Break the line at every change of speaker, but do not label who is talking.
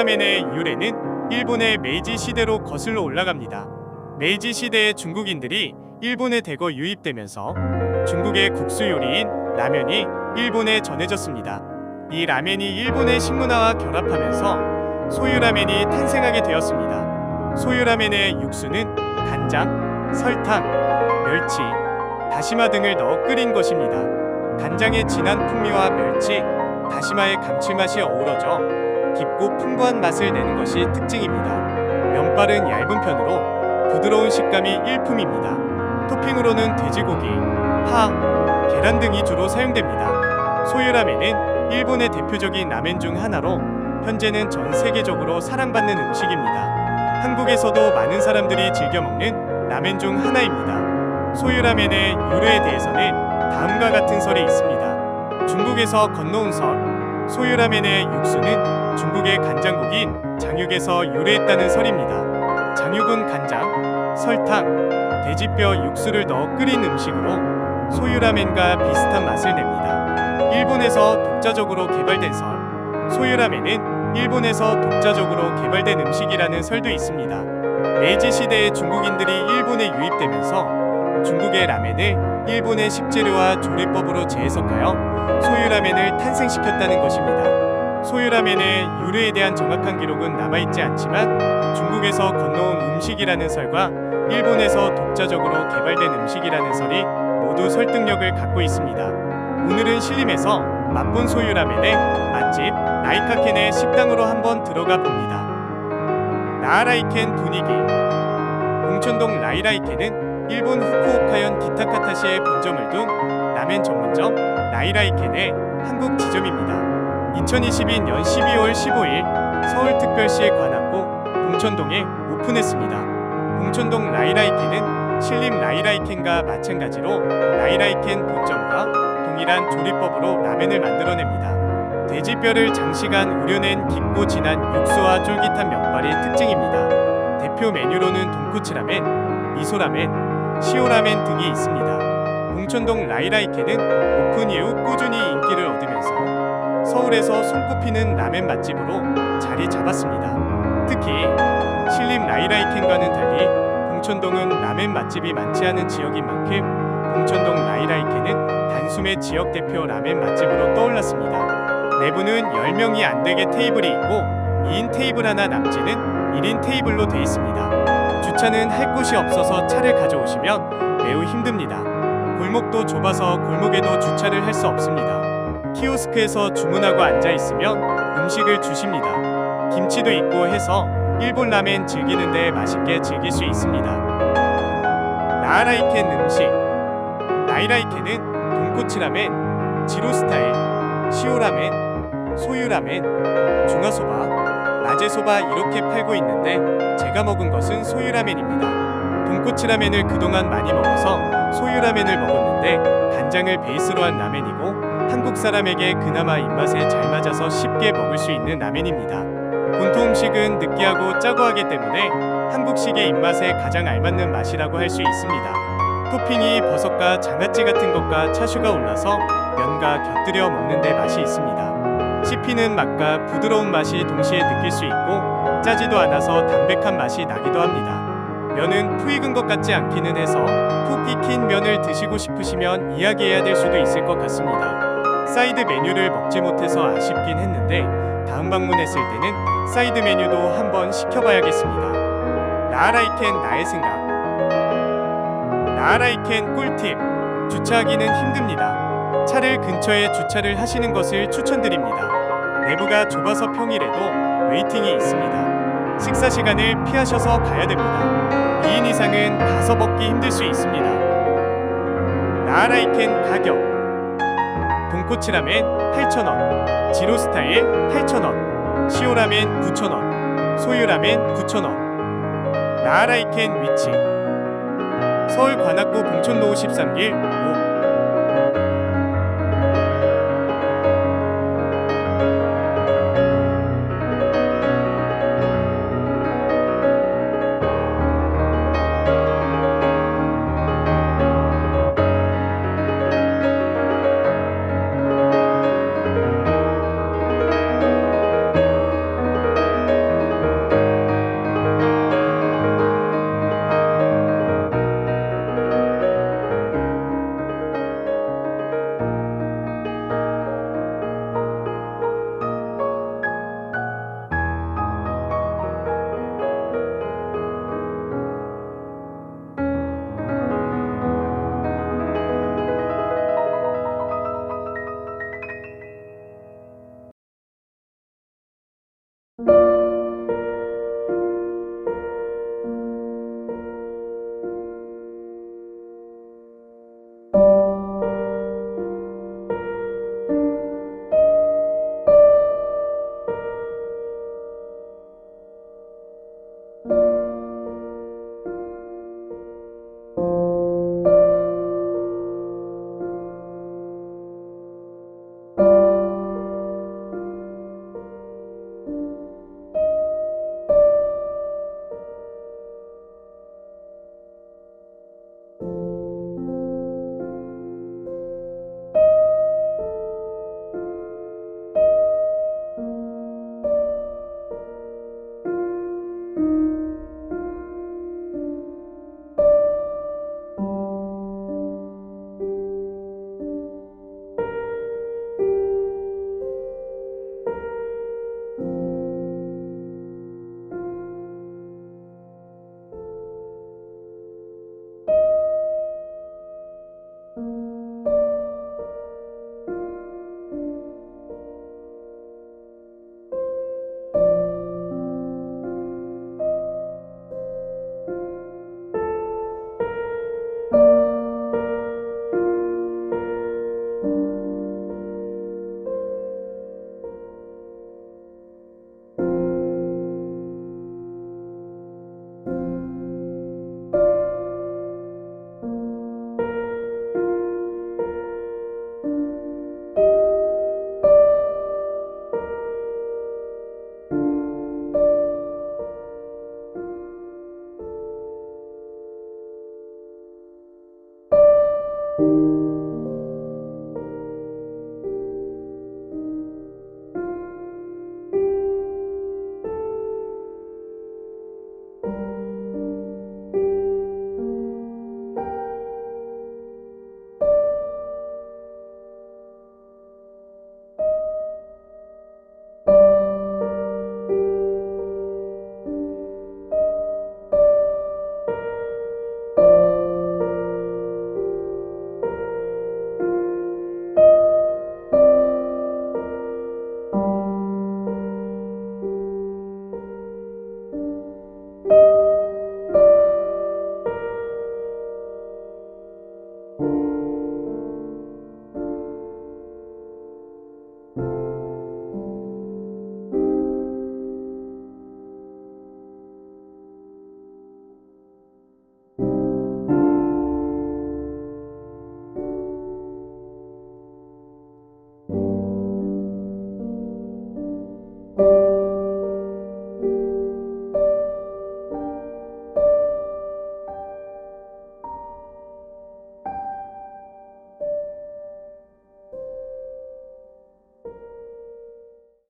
소유라멘의 유래는 일본의 메이지 시대로 거슬러 올라갑니다. 메이지 시대의 중국인들이 일본에 대거 유입되면서 중국의 국수 요리인 라면이 일본에 전해졌습니다. 이 라멘이 일본의 식문화와 결합하면서 소유라멘이 탄생하게 되었습니다. 소유라멘의 육수는 간장, 설탕, 멸치, 다시마 등을 넣어 끓인 것입니다. 간장의 진한 풍미와 멸치, 다시마의 감칠맛이 어우러져 깊고 풍부한 맛을 내는 것이 특징입니다. 면발은 얇은 편으로 부드러운 식감이 일품입니다. 토핑으로는 돼지고기, 파, 계란 등이 주로 사용됩니다. 소유라멘은 일본의 대표적인 라멘 중 하나로 현재는 전 세계적으로 사랑받는 음식입니다. 한국에서도 많은 사람들이 즐겨 먹는 라멘 중 하나입니다. 소유라멘의 유래에 대해서는 다음과 같은 설이 있습니다. 중국에서 건너온 설. 소유라멘의 육수는 중국의 간장국인 장육에서 유래했다는 설입니다. 장육은 간장, 설탕, 돼지뼈 육수를 넣어 끓인 음식으로 소유라멘과 비슷한 맛을 냅니다. 일본에서 독자적으로 개발된 설. 소유라멘은 일본에서 독자적으로 개발된 음식이라는 설도 있습니다. 메이지 시대에 중국인들이 일본에 유입되면서 중국의 라멘을 일본의 식재료와 조리법으로 재해석하여 소유라멘을 탄생시켰다는 것입니다. 소유라멘의 유래에 대한 정확한 기록은 남아있지 않지만 중국에서 건너온 음식이라는 설과 일본에서 독자적으로 개발된 음식이라는 설이 모두 설득력을 갖고 있습니다. 오늘은 신림에서 맛본 소유라멘의 맛집 라이카켄의 식당으로 한번 들어가 봅니다. 나하라이켄 분위기. 봉천동 라이라이켄은 일본 후쿠오카현 기타카타시에 본점을 둔 라멘 전문점 라이라이켄의 한국 지점입니다. 2022년 12월 15일 서울특별시에 관악구 봉천동에 오픈했습니다. 봉천동 라이라이켄은 신림 라이라이켄과 마찬가지로 라이라이켄 본점과 동일한 조리법으로 라멘을 만들어냅니다. 돼지뼈를 장시간 우려낸 깊고 진한 육수와 쫄깃한 면발이 특징입니다. 대표 메뉴로는 돈코츠라멘, 미소라멘, 시오라멘 등이 있습니다. 봉천동 라이라이켄은 오픈 이후 꾸준히 인기를 얻으면서 서울에서 손꼽히는 라멘 맛집으로 자리 잡았습니다. 특히 신림 라이라이켄과는 달리 봉천동은 라멘 맛집이 많지 않은 지역인 만큼 봉천동 라이라이켄은 단숨에 지역 대표 라멘 맛집으로 떠올랐습니다. 내부는 10명이 안되게 테이블이 있고 2인 테이블 하나 남지는 1인 테이블로 돼 있습니다. 주차는 할 곳이 없어서 차를 가져오시면 매우 힘듭니다. 골목도 좁아서 골목에도 주차를 할 수 없습니다. 키오스크에서 주문하고 앉아있으면 음식을 주십니다. 김치도 있고 해서 일본 라멘 즐기는데 맛있게 즐길 수 있습니다. 나하라이켄 음식. 라이라이켄은 돈코츠라멘, 지로스타일, 시오라멘, 소유라멘, 중화소바, 라제소바 이렇게 팔고 있는데 제가 먹은 것은 소유라멘입니다. 돈코츠라멘을 그동안 많이 먹어서 소유라멘을 먹었는데 간장을 베이스로 한 라멘이고 한국 사람에게 그나마 입맛에 잘 맞아서 쉽게 먹을 수 있는 라멘입니다. 본토 음식은 느끼하고 짜고 하기 때문에 한국식의 입맛에 가장 알맞는 맛이라고 할 수 있습니다. 토핑이 버섯과 장아찌 같은 것과 차슈가 올라서 면과 곁들여 먹는데 맛이 있습니다. 씹히는 맛과 부드러운 맛이 동시에 느낄 수 있고 짜지도 않아서 담백한 맛이 나기도 합니다. 면은 푹 익은 것 같지 않기는 해서 푹 익힌 면을 드시고 싶으시면 이야기해야 될 수도 있을 것 같습니다. 사이드 메뉴를 먹지 못해서 아쉽긴 했는데 다음 방문했을 때는 사이드 메뉴도 한번 시켜봐야겠습니다. 나하라이켄 나의 생각. 나하라이켄 꿀팁. 주차하기는 힘듭니다. 차를 근처에 주차를 하시는 것을 추천드립니다. 내부가 좁아서 평일에도 웨이팅이 있습니다. 식사 시간을 피하셔서 가야 됩니다. 2인 이상은 가서 먹기 힘들 수 있습니다. 나하라이켄 가격. 돈코츠라멘 8,000원, 지로스타일 8,000원, 시오라멘 9,000원, 소유라멘 9,000원. 나하라이켄 위치. 서울 관악구 봉천로 13길 5